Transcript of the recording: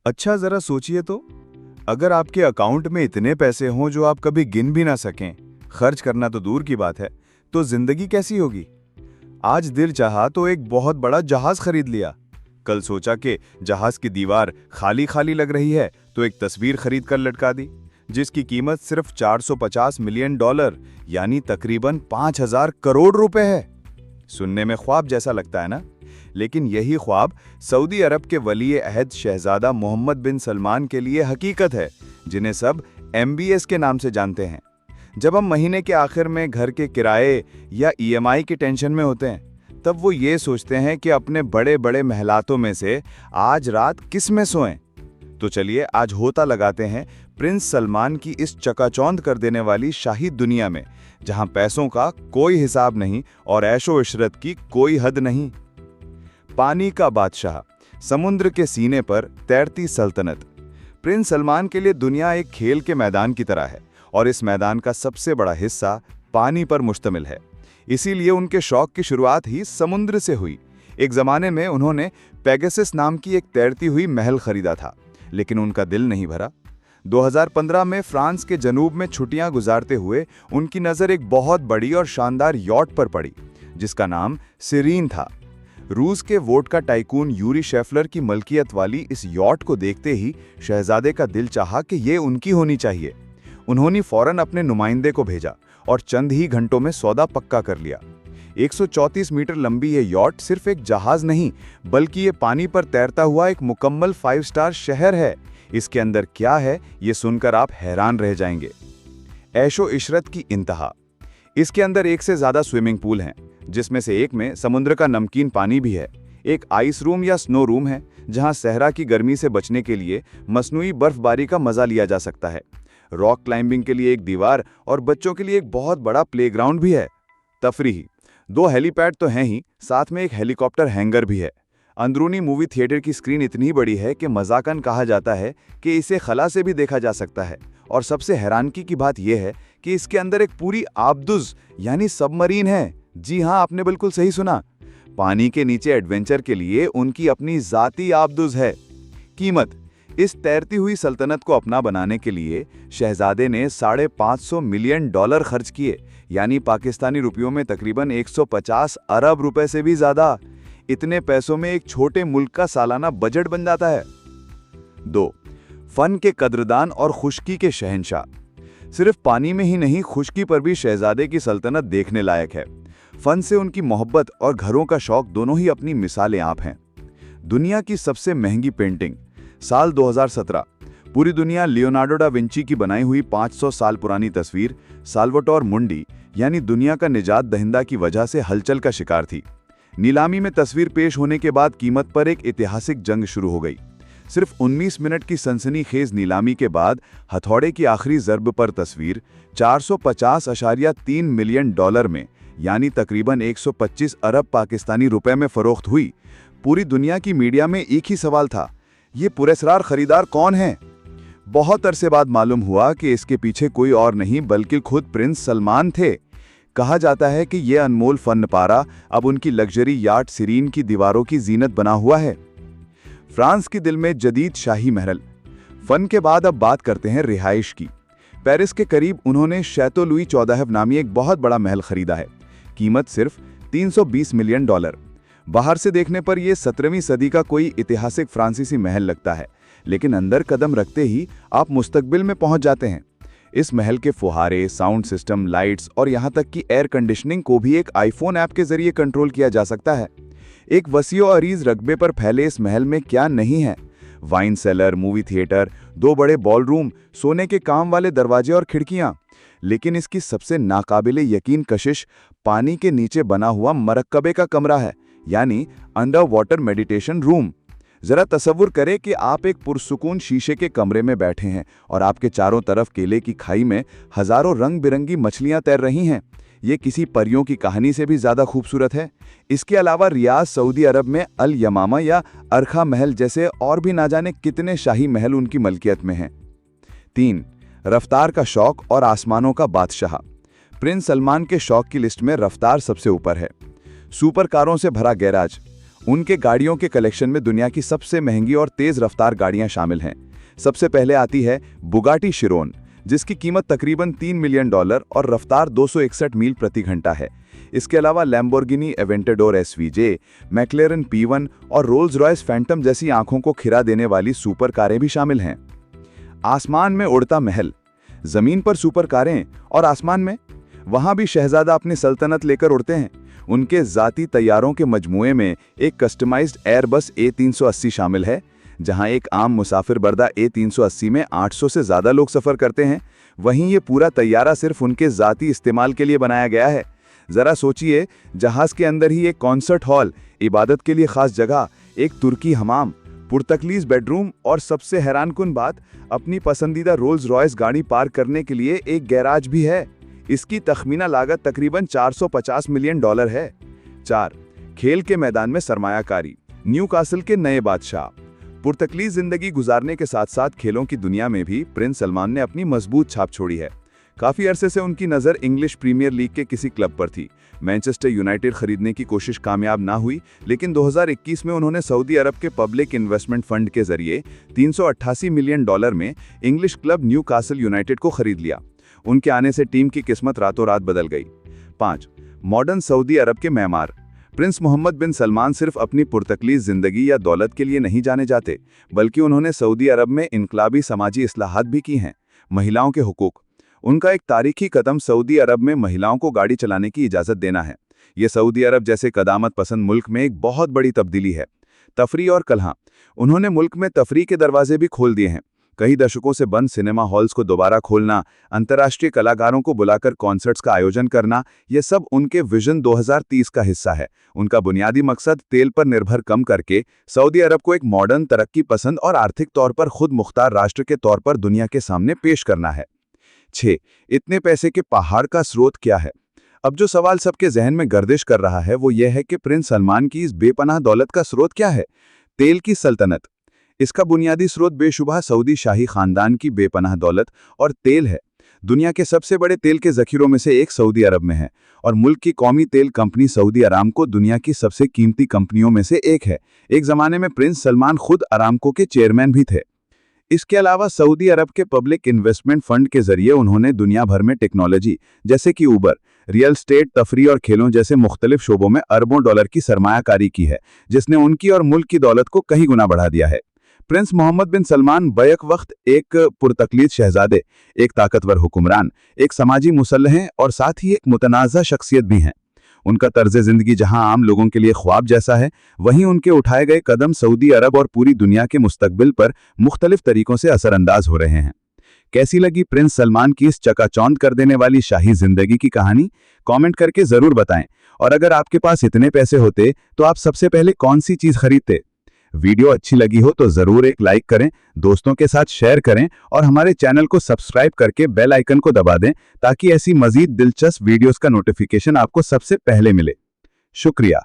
अच्छा जरा सोचिए तो, अगर आपके अकाउंट में इतने पैसे हों जो आप कभी गिन भी ना सकें, खर्च करना तो दूर की बात है, तो जिंदगी कैसी होगी। आज दिल चाहा तो एक बहुत बड़ा जहाज खरीद लिया। कल सोचा कि जहाज की दीवार खाली खाली लग रही है तो एक तस्वीर खरीद कर लटका दी, जिसकी कीमत सिर्फ $450 मिलियन यानी तकरीबन 5,000 करोड़ रुपए है। सुनने में ख्वाब जैसा लगता है ना, लेकिन यही ख्वाब सऊदी अरब के वली अहद शहजादा मोहम्मद बिन सलमान के लिए हकीकत है, जिन्हें सब MBS के नाम से जानते हैं। जब हम महीने के आखिर में घर के किराए या EMI की टेंशन में होते हैं, तब वो ये सोचते हैं कि अपने बड़े बड़े महलातों में से आज रात किस में सोएं। तो चलिए आज होता लगाते हैं प्रिंस सलमान की इस चकाचौंध कर देने वाली शाही दुनिया में, जहां पैसों का कोई हिसाब नहीं और ऐशो इशरत की कोई हद नहीं। पानी का बादशाह, समुद्र के सीने पर तैरती सल्तनत। प्रिंस सलमान के लिए दुनिया एक खेल के मैदान की तरह है और इस मैदान का सबसे बड़ा हिस्सा पानी पर मुश्तमिल है। इसीलिए उनके शौक की शुरुआत ही समुद्र से हुई। एक जमाने में उन्होंने पेगासस नाम की एक तैरती हुई महल खरीदा था, लेकिन उनका दिल नहीं भरा। 2015 में फ्रांस के जनूब में छुट्टियां गुजारते हुए उनकी नज़र एक बहुत बड़ी और शानदार यॉट पर पड़ी, जिसका नाम सिरीन था। रूस के वोडका टाइकून यूरी शेफलर की मलकियत वाली इस यॉट को देखते ही शहजादे का दिल चाहा कि ये उनकी होनी चाहिए। उन्होंने फौरन अपने नुमाइंदे को भेजा और चंद ही घंटों में सौदा पक्का कर लिया। 134 मीटर लंबी ये यॉट सिर्फ एक जहाज नहीं, बल्कि ये पानी पर तैरता हुआ एक मुकम्मल 5 स्टार शहर है। इसके अंदर क्या है, ये सुनकर आप हैरान रह जाएंगे। ऐशो इशरत की इंतहा। इसके अंदर एक से ज्यादा स्विमिंग पूल हैं, जिसमें से एक में समुद्र का नमकीन पानी भी है। एक आइस रूम या स्नो रूम है, जहां सहरा की गर्मी से बचने के लिए मसनूई बर्फबारी का मजा लिया जा सकता है। रॉक क्लाइंबिंग के लिए एक दीवार और बच्चों के लिए एक बहुत बड़ा प्लेग्राउंड भी है। तफरीही, 2 हेलीपैड तो हैं ही, साथ में एक हेलीकॉप्टर हैंगर भी है। अंदरूनी मूवी थिएटर की स्क्रीन इतनी बड़ी है कि मजाकन कहा जाता है कि इसे खला से भी देखा जा सकता है। और सबसे हैरानगी की बात यह है कि इसके अंदर एक पूरी आबदुज यानी सबमरीन है। जी हाँ, आपने बिल्कुल सही सुना। पानी के नीचे एडवेंचर के लिए उनकी अपनी जाती आबदुज है। कीमत। इस तैरती हुई सल्तनत को अपना बनाने के लिए शहजादे ने $550 मिलियन खर्च किए, यानी पाकिस्तानी रुपयों में तकरीबन 150 अरब रुपए से भी ज्यादा। इतने पैसों में एक छोटे मुल्क का सालाना बजट बन जाता है। 2. फन के कद्रदान और खुश्की के शहंशाह। सिर्फ पानी में ही नहीं, खुश्की पर भी शहजादे की सल्तनत देखने लायक है। फन से उनकी मोहब्बत और घरों का शौक दोनों ही अपनी मिसालें आप हैं। दुनिया की सबसे महंगी पेंटिंग। साल 2017, पूरी दुनिया लियोनार्डो डा विंची की बनाई हुई 500 साल पुरानी तस्वीर साल्वाटोर मुंडी यानी दुनिया का निजात दहिंदा की वजह से हलचल का शिकार थी। नीलामी में तस्वीर पेश होने के बाद कीमत पर एक ऐतिहासिक जंग शुरू हो गई। सिर्फ 19 मिनट की सनसनीखेज नीलामी के बाद हथौड़े की आखिरी ज़र्ब पर तस्वीर $450.3 मिलियन में यानी तकरीबन 125 अरब पाकिस्तानी रुपए में फरोख्त हुई। पूरी दुनिया की मीडिया में एक ही सवाल था, ये पुरस्कार खरीदार कौन है? बहुत अरसे बाद मालूम हुआ कि इसके पीछे कोई और नहीं बल्कि खुद प्रिंस सलमान थे। कहा जाता है कि यह अनमोल फन पारा अब उनकी लग्जरी याट सिरीन की दीवारों की जीनत बना हुआ है। फ्रांस के दिल में जदीद शाही महल। फन के बाद अब बात करते हैं रिहाइश की। पेरिस के करीब उन्होंने शैतो लुई 14 नामी एक बहुत बड़ा महल खरीदा है। कीमत सिर्फ $320 मिलियन। बाहर से देखने पर यह 17वीं सदी का कोई ऐतिहासिक फ्रांसीसी महल लगता है, लेकिन अंदर कदम रखते ही आप मुस्तकबिल में पहुंच जाते हैं। इस महल के फुहारे, साउंड सिस्टम, लाइट्स और यहां तक कि एयर कंडीशनिंग को भी एक आईफोन ऐप के जरिए कंट्रोल किया जा सकता है। एक वसीओ अरीज रकबे पर फैले इस महल में क्या नहीं है। वाइन सेलर, मूवी थिएटर, 2 बड़े बॉलरूम, सोने के काम वाले दरवाजे और खिड़कियां। लेकिन इसकी सबसे नाकाबिले यकीन कशिश पानी के नीचे बना हुआ मरकबे का कमरा है, यानी अंडर वाटर मेडिटेशन रूम। जरा तसव्वुर करें कि आप एक पुरसुकून शीशे के कमरे में बैठे हैं और आपके चारों तरफ केले की खाई में हजारों रंग बिरंगी मछलियां तैर रही हैं। ये किसी परियों की कहानी से भी ज्यादा खूबसूरत है। इसके अलावा रियाद, सऊदी अरब में अल यमामा या अरखा महल जैसे और भी ना जाने कितने शाही महल उनकी मलकियत में हैं। 3. रफ्तार का शौक और आसमानों का बादशाह। प्रिंस सलमान के शौक की लिस्ट में रफ्तार सबसे ऊपर है। सुपर कारों से भरा गैराज, उनके गाड़ियों के कलेक्शन में दुनिया की सबसे महंगी और तेज रफ्तार गाड़ियां शामिल हैं। सबसे पहले आती है बुगाटी शिरोन, जिसकी कीमत तकरीबन $3 मिलियन और रफ्तार 261 मील प्रति घंटा है। इसके अलावा लैम्बोर्गिनी एवेंटाडोर एसवीजे, मैक्लेरन P1 और रोल्स रॉयस फैंटम जैसी आंखों को खिरा देने वाली सुपर कारें भी शामिल हैं। आसमान में उड़ता महल, जमीन पर सुपर कारें और आसमान में, वहां भी शहजादा अपनी सल्तनत लेकर उड़ते हैं। उनके जाती तैयारों के मजमूए में एक कस्टमाइज्ड एयरबस A380 शामिल है, जहां एक आम मुसाफिर बर्दा A380 में 800 से ज्यादा लोग सफर करते हैं। वहीं ये पूरा तैयारा सिर्फ उनके जाती इस्तेमाल के लिए बनाया गया है। जरा सोचिए, जहाज के अंदर ही एक कॉन्सर्ट हॉल, इबादत के लिए खास जगह, एक तुर्की हमाम, पुर्तगलीज बेडरूम और सबसे हैरानकुन बात, अपनी पसंदीदा रोल्स रॉयस गाड़ी पार्क करने के लिए एक गैराज भी है। इसकी तखमीना लागत तकरीबन $450 मिलियन है। 4. खेल के मैदान में सरमायाकारी, न्यूकासल के नए बादशाह। पुर्तगलीज जिंदगी गुजारने के साथ साथ खेलों की दुनिया में भी प्रिंस सलमान ने अपनी मजबूत छाप छोड़ी है। काफी अरसे से उनकी नजर इंग्लिश प्रीमियर लीग के किसी क्लब पर थी। मैनचेस्टर यूनाइटेड खरीदने की कोशिश कामयाब ना हुई, लेकिन 2021 में उन्होंने सऊदी अरब के पब्लिक इन्वेस्टमेंट फंड के जरिए $388 मिलियन में इंग्लिश क्लब न्यूकासल यूनाइटेड को खरीद लिया। उनके आने से टीम की किस्मत रातों रात बदल गई। 5. मॉडर्न सऊदी अरब के मेमार। प्रिंस मोहम्मद बिन सलमान सिर्फ अपनी पुर्तगलीज जिंदगी या दौलत के लिए नहीं जाने जाते, बल्कि उन्होंने सऊदी अरब में इनकलाबी समाजी इस्लाहात भी की हैं। महिलाओं के हुकूक, उनका एक तारीखी कदम सऊदी अरब में महिलाओं को गाड़ी चलाने की इजाज़त देना है। ये सऊदी अरब जैसे कदामत पसंद मुल्क में एक बहुत बड़ी तब्दीली है। तफरी और कलह, उन्होंने मुल्क में तफरी के दरवाजे भी खोल दिए हैं। कई दशकों से बंद सिनेमा हॉल्स को दोबारा खोलना, अंतर्राष्ट्रीय कलाकारों को बुलाकर कॉन्सर्ट्स का आयोजन करना, ये सब उनके विजन 2030 का हिस्सा है। उनका बुनियादी मकसद तेल पर निर्भर कम करके सऊदी अरब को एक मॉडर्न, तरक्की पसंद और आर्थिक तौर पर खुद मुख्तार राष्ट्र के तौर पर दुनिया के सामने पेश करना है। 6. इतने पैसे के पहाड़ का स्रोत क्या है? अब जो सवाल सबके जहन में गर्दिश कर रहा है वो ये है कि प्रिंस सलमान की इस बेपनाह दौलत का स्रोत क्या है? तेल की सल्तनत। इसका बुनियादी स्रोत बेशुबह सऊदी शाही खानदान की बेपनाह दौलत और तेल है। दुनिया के सबसे बड़े तेल के जखीरों में से एक सऊदी अरब में है और मुल्क की कौमी तेल कंपनी सऊदी अरामको दुनिया की सबसे कीमती कंपनियों में से एक है। एक जमाने में प्रिंस सलमान खुद अरामको के चेयरमैन भी थे। इसके अलावा सऊदी अरब के पब्लिक इन्वेस्टमेंट फंड के जरिए उन्होंने दुनिया भर में टेक्नोलॉजी जैसे कि ऊबर, रियल स्टेट, तफरी और खेलों जैसे मुख्तलिफ शोबों में अरबों डॉलर की सरमायाकारी की है, जिसने उनकी और मुल्क की दौलत को कई गुना बढ़ा दिया है। प्रिंस मोहम्मद बिन सलमान बैक वक्त एक पुर्तगलीज शहजादे, एक ताकतवर हुक्मरान, एक समाजी मुसल्लह और साथ ही एक मुतनाज़ा शख्सियत भी हैं। उनका तर्ज ज़िंदगी जहां आम लोगों के लिए ख्वाब जैसा है, वहीं उनके उठाए गए कदम सऊदी अरब और पूरी दुनिया के मुस्तकबिल पर मुख्तलिफ तरीकों से असरअंदाज हो रहे हैं। कैसी लगी प्रिंस सलमान की इस चकाचौंध कर देने वाली शाही जिंदगी की कहानी? कमेंट करके ज़रूर बताएं। और अगर आपके पास इतने पैसे होते तो आप सबसे पहले कौन सी चीज़ खरीदते? वीडियो अच्छी लगी हो तो ज़रूर एक लाइक करें, दोस्तों के साथ शेयर करें और हमारे चैनल को सब्सक्राइब करके बेल आइकन को दबा दें ताकि ऐसी मज़ीद दिलचस्प वीडियोस का नोटिफिकेशन आपको सबसे पहले मिले। शुक्रिया।